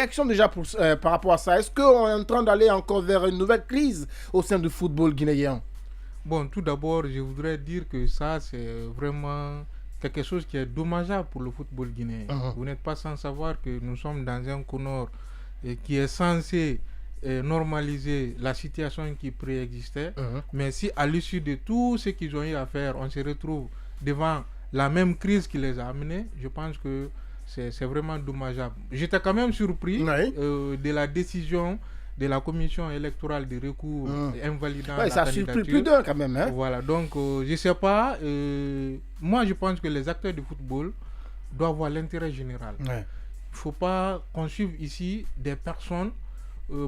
Réaction déjà par rapport à ça. Est-ce qu'on est en train d'aller encore vers une nouvelle crise au sein du football guinéen? Bon, tout d'abord, je voudrais dire que ça, c'est vraiment quelque chose qui est dommageable pour le football guinéen. Vous n'êtes pas sans savoir que nous sommes dans un CONOR qui est censé normaliser la situation qui préexistait. Mais si à l'issue de tout ce qu'ils ont eu à faire, on se retrouve devant la même crise qui les a amenés, je pense que c'est vraiment dommageable. J'étais quand même surpris de la décision de la commission électorale de recours invalidant la ça candidature. Ça a surpris plus d'un quand même. Hein? Voilà, donc je ne sais pas. Moi, je pense que les acteurs du football doivent voir l'intérêt général. Il ne faut pas qu'on suive ici des personnes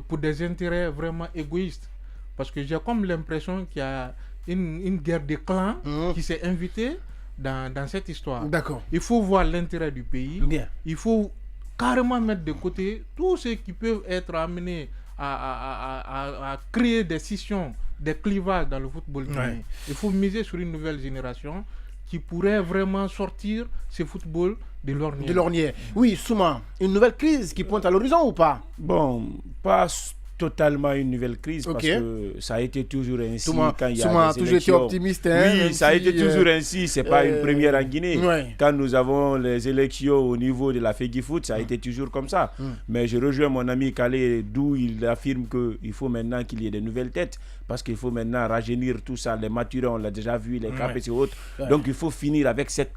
pour des intérêts vraiment égoïstes. Parce que j'ai comme l'impression qu'il y a une guerre des clans qui s'est invitée dans cette histoire. D'accord. Il faut voir l'intérêt du pays. Bien. Il faut carrément mettre de côté tous ceux qui peuvent être amenés à créer des scissions, des clivages dans le football guinéen. Il faut miser sur une nouvelle génération qui pourrait vraiment sortir ce football de l'ornière. De l'ornière. Oui, Souma, une nouvelle crise qui pointe à l'horizon ou pas? Bon, pas totalement une nouvelle crise parce que ça a été toujours ainsi quand il y a des toujours été optimiste. Oui, ça a été toujours ainsi. C'est pas une première en Guinée. Quand nous avons les élections au niveau de la FEGIFOOT, ça a été toujours comme ça. Mais je rejoins mon ami Kalé, d'où il affirme qu'il faut maintenant qu'il y ait de nouvelles têtes parce qu'il faut maintenant rajeunir tout ça. Les maturés, on l'a déjà vu, les CAPES et autres. Donc il faut finir avec cette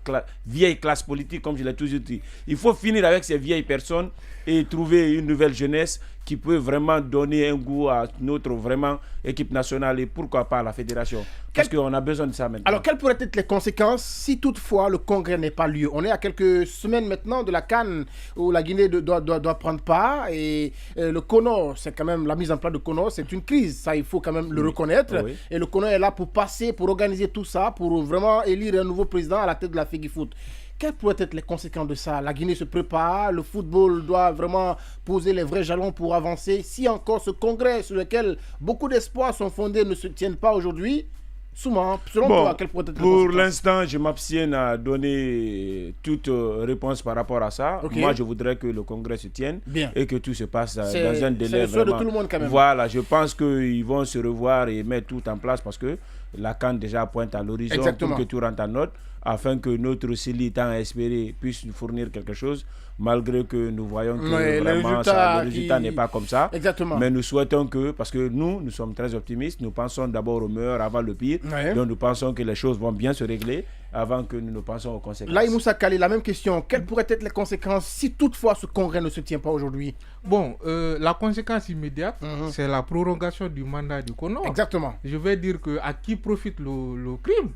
vieille classe politique, comme je l'ai toujours dit. Il faut finir avec ces vieilles personnes et trouver une nouvelle jeunesse qui peut vraiment donner un goût à notre vraiment équipe nationale et pourquoi pas à la fédération. Parce qu'on a besoin de ça maintenant. Alors, quelles pourraient être les conséquences si toutefois le congrès n'est pas lieu? On est à quelques semaines maintenant de la CAN où la Guinée doit prendre part et le CONOR, c'est quand même la mise en place de CONOR, c'est une crise. Ça, il faut quand même le reconnaître. Oui. Et le CONOR est là pour passer, pour organiser tout ça, pour vraiment élire un nouveau président à la tête de la FEGIFOOT. Quelles pourraient être les conséquences de ça? La Guinée se prépare, le football doit vraiment poser les vrais jalons pour avancer. Si encore ce congrès sur lequel beaucoup d'espoirs sont fondés ne se tiennent pas aujourd'hui, Souma, selon toi, quelles pourraient être les conséquences? Pour l'instant, je m'abstiens à donner toute réponse par rapport à ça. Moi, je voudrais que le congrès se tienne et que tout se passe dans un délai c'est le souhait de tout le monde quand même. Voilà, je pense qu'ils vont se revoir et mettre tout en place parce que la CAN déjà pointe à l'horizon pour que tout rentre en ordre, afin que notre CELI tant espéré puisse nous fournir quelque chose, malgré que nous voyons que vraiment le résultat n'est pas comme ça. Exactement. Mais nous souhaitons que, parce que nous sommes très optimistes, nous pensons d'abord au meilleur avant le pire, donc nous pensons que les choses vont bien se régler avant que nous ne pensions aux conséquences. Là, Moussa Kali, la même question. Quelles pourraient être les conséquences si toutefois ce congrès ne se tient pas aujourd'hui? Bon, la conséquence immédiate, c'est la prorogation du mandat du CONOR. Exactement. Je vais dire que à qui profite le crime?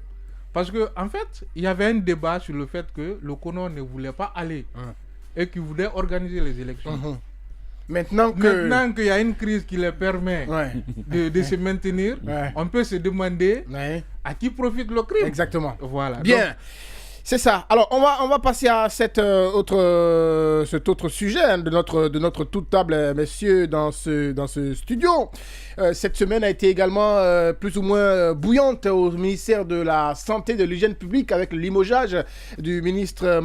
Parce qu'en fait, il y avait un débat sur le fait que le CONOR ne voulait pas aller et qu'il voulait organiser les élections. Maintenant qu'il y a une crise qui les permet de se maintenir, on peut se demander à qui profite le crime. Exactement. Voilà. Bien. Donc, c'est ça. Alors, on va passer à cet autre sujet de notre toute table, messieurs, dans ce studio. Cette semaine a été également plus ou moins bouillante au ministère de la Santé et de l'Hygiène publique avec le limogeage du ministre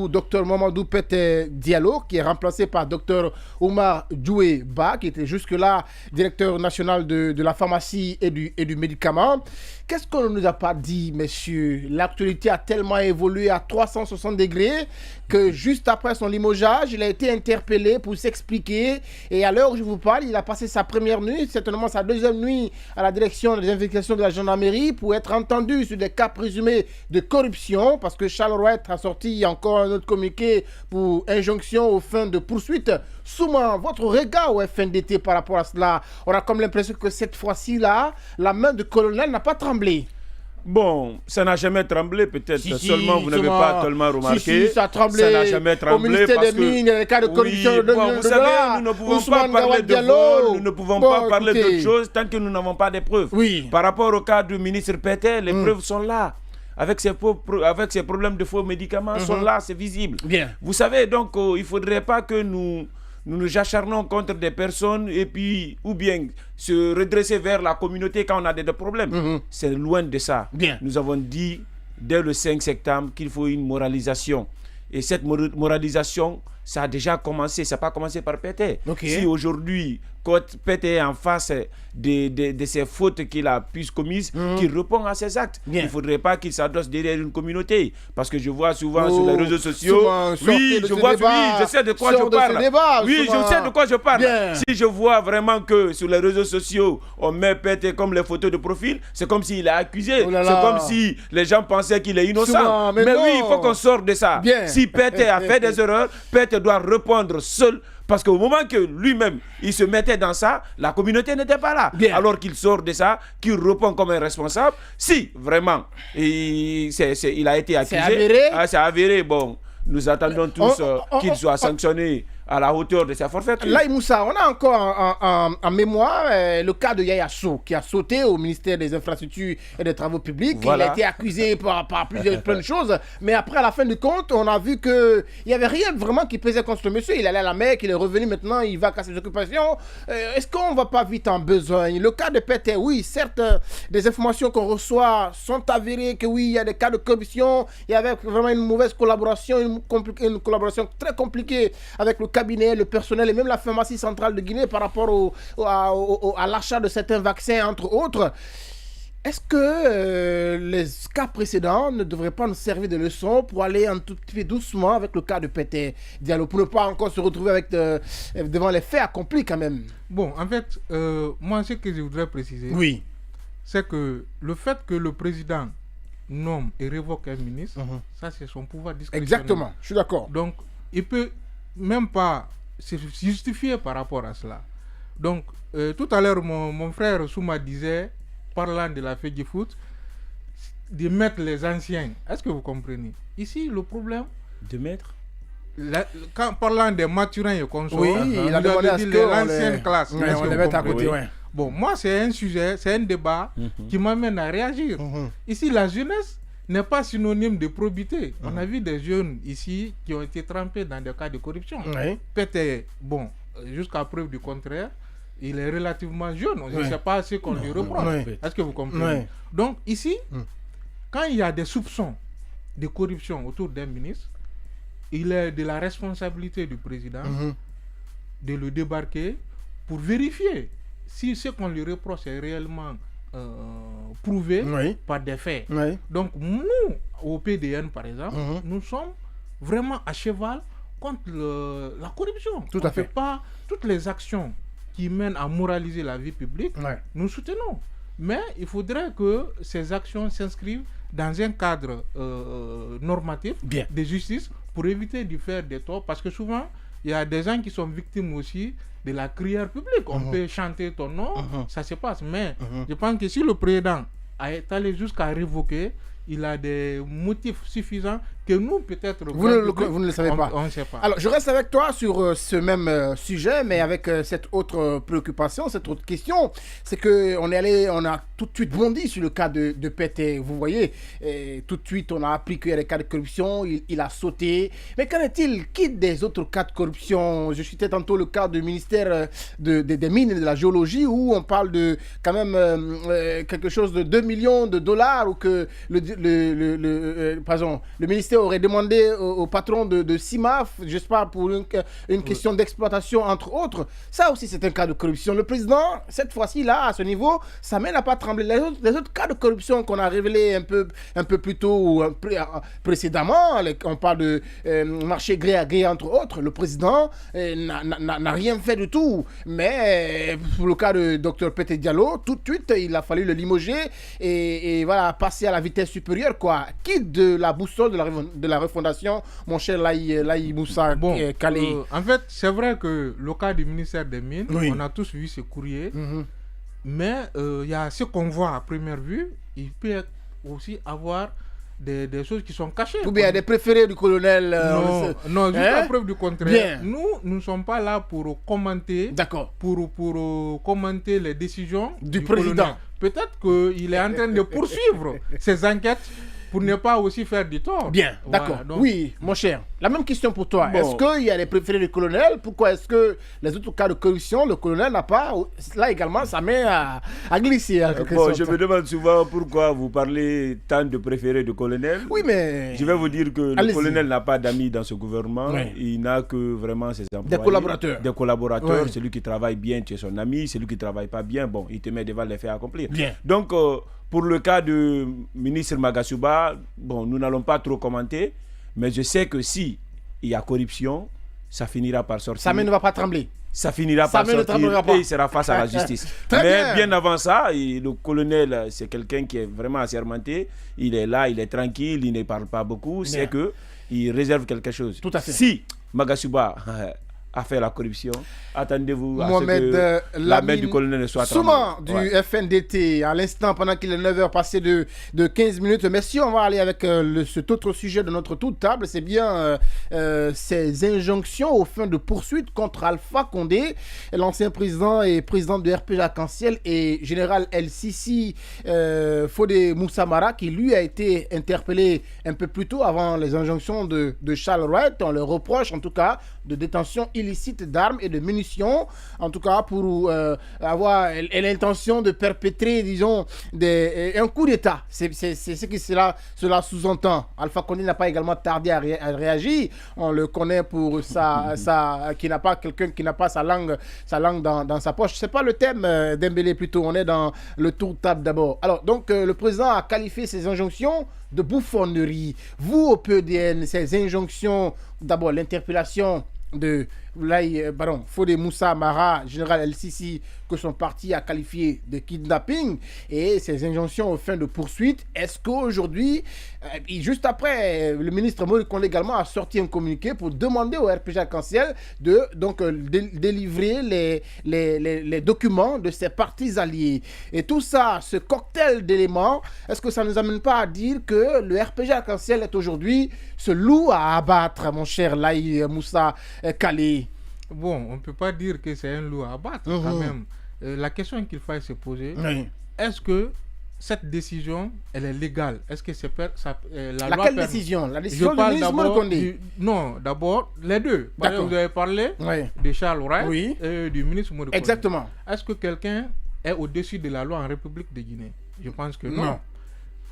Dr Mamadou Pete Diallo, qui est remplacé par Dr Omar Djoué Ba, qui était jusque-là directeur national de la pharmacie et du médicament. Qu'est-ce qu'on ne nous a pas dit, messieurs? L'actualité a tellement évolué à 360 degrés que juste après son limogeage, il a été interpellé pour s'expliquer. Et à l'heure où je vous parle, il a passé sa première nuit, certainement sa deuxième nuit à la direction des investigations de la gendarmerie pour être entendu sur des cas présumés de corruption, parce que Charles Rouet a sorti encore un autre communiqué pour injonction aux fins de poursuite. Souma, votre regard au FNDT par rapport à cela? On a comme l'impression que cette fois-ci-là, la main du colonel n'a pas tremblé. Bon, ça n'a jamais tremblé, peut-être. Seulement, vous n'avez pas tellement remarqué. Ça a tremblé. Ça n'a jamais tremblé. Au ministère des Mines, il y a des cas de corruption. Vous savez, nous ne pouvons pas parler de vol, nous ne pouvons pas parler d'autre chose tant que nous n'avons pas de preuves. Par rapport au cas du ministre Pété, les preuves sont là. Avec ces problèmes de faux médicaments, sont là, c'est visible. Bien. Vous savez, donc, il ne faudrait pas que nous nous acharnons contre des personnes et puis, ou bien se redresser vers la communauté quand on a des problèmes. C'est loin de ça. Bien. Nous avons dit dès le 5 septembre qu'il faut une moralisation. Et cette moralisation, ça a déjà commencé. Ça n'a pas commencé par Pété. Okay. Si aujourd'hui, quand Pété est en face de ces fautes qu'il a pu commises, qu'il répond à ses actes. Bien. Il ne faudrait pas qu'il s'adosse derrière une communauté. Parce que je vois souvent sur les réseaux sociaux. Oui, je sais de quoi je parle. Je sais de quoi je parle. Bien. Si je vois vraiment que sur les réseaux sociaux, on met Pété comme les photos de profil, c'est comme s'il est accusé. C'est comme si les gens pensaient qu'il est innocent. Mais oui, il faut qu'on sorte de ça. Bien. Si Pété a fait des erreurs, Pété doit répondre seul. Parce qu'au moment que lui-même, il se mettait dans ça, la communauté n'était pas là. Bien. Alors qu'il sort de ça, qu'il répond comme un responsable. Si, vraiment, il a été accusé. C'est avéré. Bon, nous attendons tous qu'il soit sanctionné à la hauteur de sa forfaiture. Là, Moussa, on a encore en mémoire le cas de Yaya Sow, qui a sauté au ministère des Infrastructures et des Travaux Publics. Voilà. Il a été accusé par plein de choses. Mais après, à la fin du compte, on a vu qu'il n'y avait rien vraiment qui pesait contre ce monsieur. Il allait à la Mecque, il est revenu maintenant, il va casser ses occupations. Est-ce qu'on ne va pas vite en besogne? Le cas de Pété, oui, certes, des informations qu'on reçoit sont avérées que oui, il y a des cas de corruption. Il y avait vraiment une mauvaise collaboration, une collaboration très compliquée avec le cabinet, le personnel et même la pharmacie centrale de Guinée par rapport à l'achat de certains vaccins, entre autres. Est-ce que les cas précédents ne devraient pas nous servir de leçon pour aller un tout petit peu doucement avec le cas de Pété Diallo, pour ne pas encore se retrouver devant les faits accomplis quand même? Bon, en fait, moi, ce que je voudrais préciser, c'est que le fait que le président nomme et révoque un ministre, ça, c'est son pouvoir discrétionnaire. Exactement, je suis d'accord. Donc, il peut même pas se justifier par rapport à cela. Donc, tout à l'heure, mon frère Souma disait, parlant de la FEGIFOOT, de mettre les anciens. Est-ce que vous comprenez? Ici, le problème... De mettre quand parlant des maturins et consorts, il a demandé à ce que l'ancienne classe. On les mette à côté, Bon, moi, c'est un sujet, c'est un débat qui m'amène à réagir. Ici, la jeunesse n'est pas synonyme de probité. On a vu des jeunes ici qui ont été trempés dans des cas de corruption. Pété, bon, jusqu'à preuve du contraire, il est relativement jeune. Je ne sais pas ce qu'on lui reproche. Est-ce que vous comprenez? Donc, ici, quand il y a des soupçons de corruption autour d'un ministre, il est de la responsabilité du président de le débarquer pour vérifier si ce qu'on lui reproche est réellement prouvé par des faits. Donc nous, au PDN par exemple, nous sommes vraiment à cheval contre la corruption. Tout à fait. Fait pas toutes les actions qui mènent à moraliser la vie publique, nous soutenons. Mais il faudrait que ces actions s'inscrivent dans un cadre normatif de justice pour éviter de faire des torts, parce que souvent, il y a des gens qui sont victimes aussi de la crière publique. On peut chanter ton nom, ça se passe. Mais je pense que si le président est allé jusqu'à révoquer, il a des motifs suffisants que nous, peut-être... Vous ne le savez pas. On ne sait pas. Alors, je reste avec toi sur ce même sujet, mais avec cette autre préoccupation, cette autre question. C'est qu'on a tout de suite bondi sur le cas de Pété. Vous voyez, et tout de suite, on a appris qu'il y a des cas de corruption, il a sauté. Mais qu'en est-il? Quitte des autres cas de corruption? Je citais tantôt le cas du ministère des Mines et de la Géologie, où on parle de quand même quelque chose de 2 millions de dollars, ou que le ministère aurait demandé au patron de CIMAF, je sais pas, pour une question d'exploitation, entre autres. Ça aussi, c'est un cas de corruption. Le président, cette fois-ci, là, à ce niveau, ça mène à pas trembler. Les autres cas de corruption qu'on a révélés un peu plus tôt, précédemment, on parle de marché gré à gré, entre autres, le président n'a rien fait du tout. Mais pour le cas de Dr Pété Diallo, tout de suite, il a fallu le limoger et voilà, passer à la vitesse supérieure, quoi. Quitte de la boussole de la refondation, mon cher Laï Moussa Kalei. En fait, c'est vrai que le cas du ministère des Mines, on a tous vu ce courrier, mais il y a ce qu'on voit à première vue, il peut aussi avoir des choses qui sont cachées. Ou bien des préférés du colonel. Non, jusqu'à preuve du contraire. Nous ne sommes pas là pour commenter. D'accord. Pour commenter les décisions du président. Peut-être qu'il est en train de poursuivre ses enquêtes pour ne pas aussi faire du tort. Bien, d'accord. Donc... Oui, mon cher. La même question pour toi. Bon. Est-ce qu'il y a les préférés du colonel? Pourquoi est-ce que les autres cas de corruption, le colonel n'a pas, là également, ça met à glisser. Bon, je me demande souvent pourquoi vous parlez tant de préférés du colonel. Oui, mais... Je vais vous dire que le colonel n'a pas d'amis dans ce gouvernement. Oui. Il n'a que vraiment ses employés. Des collaborateurs. Des collaborateurs. Oui. Celui qui travaille bien, tu es son ami. Celui qui ne travaille pas bien, bon, il te met devant les faits accomplis. Bien. Donc, pour le cas du ministre Magasuba, bon, nous n'allons pas trop commenter. Mais je sais que si il y a corruption, ça finira par sortir. Ça ne va pas trembler. Ça finira par sortir et il sera face à la justice. Mais bien avant ça, le colonel, c'est quelqu'un qui est vraiment assermenté. Il est là, il est tranquille, il ne parle pas beaucoup. C'est qu'il réserve quelque chose. Tout à fait. Si Magasuba a fait la corruption, attendez-vous à Mohamed ce que la main du colonel soit Souma du FNDT, à l'instant, pendant qu'il est 9h passé de 15 minutes. Merci, on va aller avec cet autre sujet de notre toute table. C'est bien ces injonctions aux fins de poursuite contre Alpha Condé, l'ancien président et président de RPG Arc-en-Ciel, et général El Sisi Fodé Moussa Mara, qui lui a été interpellé un peu plus tôt avant les injonctions de Charles Wright. On le reproche en tout cas de détention illicite d'armes et de munitions, en tout cas pour avoir l'intention de perpétrer, disons, un coup d'État. C'est ce que cela sous-entend. Alpha Condé n'a pas également tardé à réagir. On le connaît pour qui n'a pas quelqu'un qui n'a pas sa langue dans sa poche. C'est pas le thème d'Embélé plutôt. On est dans le tour de table d'abord. Alors donc le président a qualifié ces injonctions de bouffonnerie. Vous au PEDN, ces injonctions, d'abord l'interpellation de Fodé Moussa Mara, général El Sisi, que son parti a qualifié de kidnapping, et ces injonctions aux fins de poursuite. Est-ce qu'aujourd'hui, juste après, le ministre Mori Kondé également a sorti un communiqué pour demander au RPG Arc-en-Ciel de délivrer les documents de ses partis alliés. Et tout ça, ce cocktail d'éléments, est-ce que ça ne nous amène pas à dire que le RPG Arc-en-Ciel est aujourd'hui ce loup à abattre, mon cher Laï Moussa Kale? Bon, on ne peut pas dire que c'est un loup à abattre quand même. La question qu'il faut se poser, est-ce que cette décision, elle est légale? Est-ce que c'est la loi quelle décision? La décision du ministre Mori Kondé? Non, d'abord, les deux. Vous avez parlé de Charles Wright et du ministre Mori Kondé. Exactement. Est-ce que quelqu'un est au-dessus de la loi en République de Guinée? Je pense que non.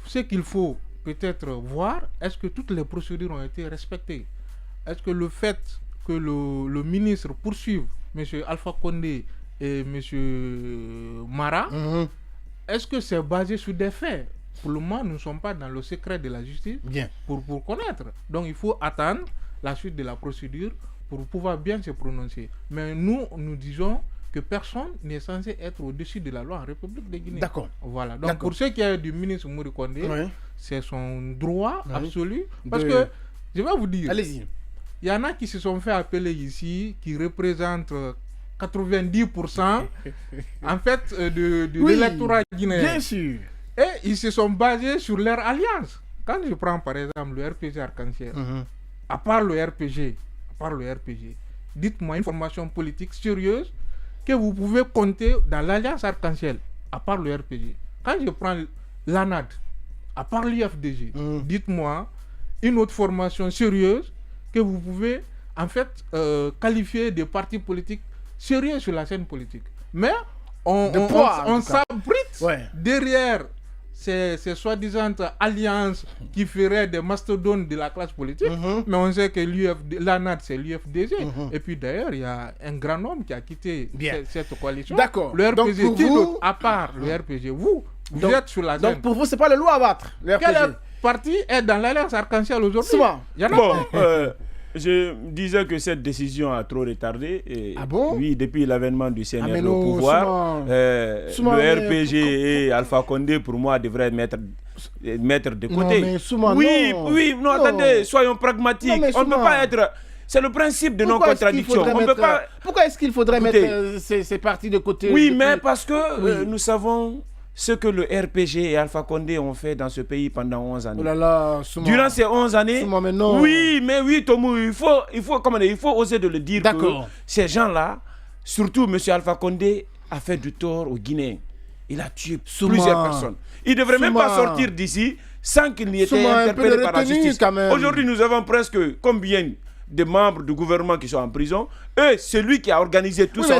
Ce qu'il faut peut-être voir, est-ce que toutes les procédures ont été respectées? Est-ce que le fait que le ministre poursuive M. Alpha Condé et M. Mara, est-ce que c'est basé sur des faits? Pour le moment, nous ne sommes pas dans le secret de la justice pour connaître. Donc il faut attendre la suite de la procédure pour pouvoir bien se prononcer. Mais nous disons que personne n'est censé être au-dessus de la loi en République de Guinée. D'accord. Voilà. Donc pour ce qui est du ministre Mori Kondé, c'est son droit absolu. Parce que, je vais vous dire, allez-y. Il y en a qui se sont fait appeler ici, qui représentent 90% en fait de l'électorat guinéen. Bien sûr. Et ils se sont basés sur leur alliance. Quand je prends par exemple le RPG Arc-en-Ciel, à part le RPG, dites-moi une formation politique sérieuse que vous pouvez compter dans l'alliance Arc-en-Ciel, à part le RPG. Quand je prends l'ANAD, à part l'IFDG, dites-moi une autre formation sérieuse que vous pouvez en fait qualifier de partis politiques sérieux sur la scène politique. Mais on s'abrite derrière ces soi-disant alliances qui feraient des mastodontes de la classe politique. Mais on sait que l'ANAD c'est l'UFDG. Et puis d'ailleurs, il y a un grand nombre qui a quitté cette coalition. D'accord. Le RPG, à part le RPG, vous êtes sur la scène. Donc pour vous, c'est pas le loup à battre, le RPG. Quel parti est dans l'alliance Arc-en-Ciel aujourd'hui? Il y en a je disais que cette décision a trop retardé. Et bon? Oui, depuis l'avènement du CNR au pouvoir, le RPG et Alpha Condé, pour moi, devraient mettre de côté. Attendez, soyons pragmatiques. On ne peut pas être... C'est le principe de non-contradiction. Pourquoi est-ce qu'il faudrait mettre ces partis de côté? Oui, mais parce que nous savons ce que le RPG et Alpha Condé ont fait dans ce pays pendant 11 années. Durant ces 11 années, Tomou, il faut oser de le dire que ces gens-là, surtout M. Alpha Condé, a fait du tort aux Guinéens. Il a tué plusieurs personnes. Il ne devrait même pas sortir d'ici sans qu'il n'y ait été interpellé par la justice. Aujourd'hui, nous avons presque combien de membres du gouvernement qui sont en prison, et celui qui a organisé tout ça,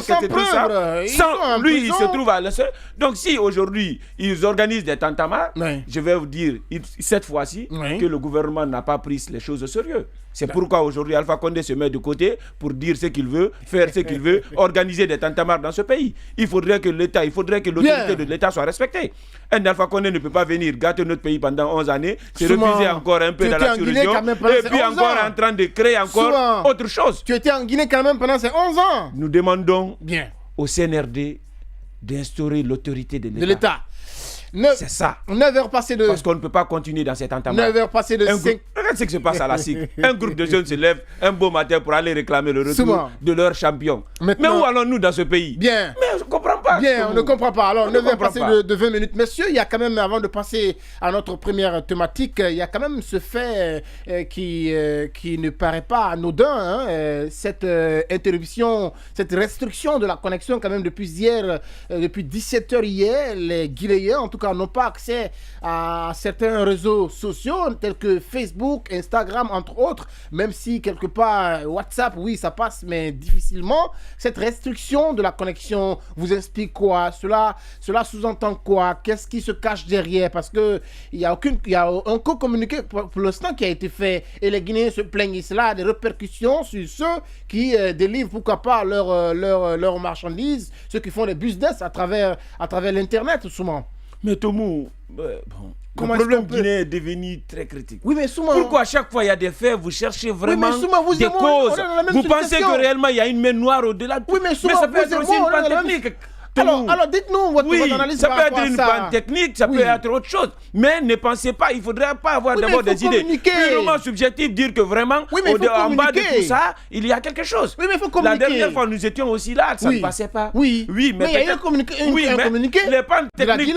lui, il se trouve à l'essai. Donc, si aujourd'hui, ils organisent des tantamars, je vais vous dire, cette fois-ci, que le gouvernement n'a pas pris les choses au sérieux. C'est pourquoi aujourd'hui, Alpha Condé se met de côté pour dire ce qu'il veut, faire ce qu'il veut, organiser des tantamars dans ce pays. Il faudrait que l'autorité de l'État soit respectée. Un Alpha Condé ne peut pas venir gâter notre pays pendant 11 années, se refuser encore un peu dans la sous-région, et puis encore en train de créer encore autre chose. Tu étais en Guinée quand même pendant ces 11 ans. Nous demandons au CNRD d'instaurer l'autorité de l'État. C'est ça. 9 heures passées de... Parce qu'on ne peut pas continuer dans cet entendement. 9 heures passées de... Regarde ce qui se passe à la SIC. Un groupe de jeunes se lève un beau matin pour aller réclamer le retour de leur champion. Maintenant, mais où allons-nous dans ce pays? Bien. Mais on ne comprend pas. Bien, on ne comprend pas. Alors, 9 heures passées de 20 minutes. Messieurs, il y a quand même, avant de passer à notre première thématique, il y a quand même ce fait qui ne paraît pas anodin. Cette interruption, cette restriction de la connexion quand même depuis hier, depuis 17h hier, les Guinéens, en tout cas, n'ont pas accès à certains réseaux sociaux tels que Facebook, Instagram, entre autres, même si quelque part WhatsApp, oui, ça passe, mais difficilement. Cette restriction de la connexion vous explique quoi? Cela sous-entend quoi? Qu'est-ce qui se cache derrière? Parce qu'il y a un communiqué pour l'instant qui a été fait et les Guinéens se plaignent. Cela a des répercussions sur ceux qui délivrent, pourquoi pas, leurs marchandises, ceux qui font des business à travers l'Internet, souvent. Mais Tomou, le problème guinéen est devenu très critique. Oui, mais souvent... Pourquoi à chaque fois il y a des faits, vous cherchez vraiment des causes? Vous pensez que réellement il y a une main noire au-delà de tout? Oui, mais souvent, ça peut être aussi une panne technique. Alors dites-nous votre analyse. Ça peut être une panne technique, ça peut être autre chose. Mais ne pensez pas, il ne faudrait pas avoir d'abord des idées purement subjectives, dire que vraiment, en bas de tout ça, il y a quelque chose. Oui, mais il faut communiquer. La dernière fois, nous étions aussi là, ça ne passait pas. Oui, mais il y a eu un communiqué. Les pannes techniques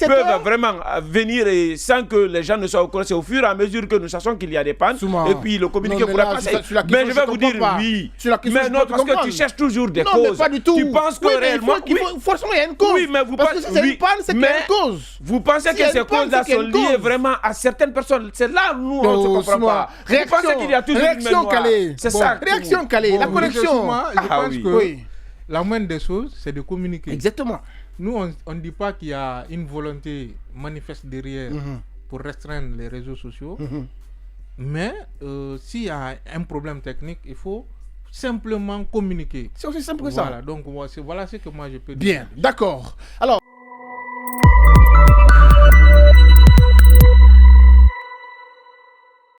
peuvent vraiment venir et sans que les gens ne soient au courant. C'est au fur et à mesure que nous sachons qu'il y a des pannes. Et puis le communiqué pourra passer. Mais je vais vous dire oui. Mais non, parce que tu cherches toujours des causes. Pas du tout. Tu penses que réellement... forcément, il y a une cause. Oui, mais vous parce que si c'est une panne, c'est qu'il y a une cause. Vous pensez que ces causes-là sont liées vraiment à certaines personnes. C'est là où nous, on ne se comprend pas. Vous pensez qu'il y a toujours une main noire. C'est ça. Réaction calée. La connexion. Je pense que la moindre des choses, c'est de communiquer. Exactement. Nous, on ne dit pas qu'il y a une volonté manifeste derrière pour restreindre les réseaux sociaux. Mais s'il y a un problème technique, il faut simplement communiquer. C'est aussi simple que ça. Donc voilà ce que moi je peux dire. Bien, d'accord. Alors...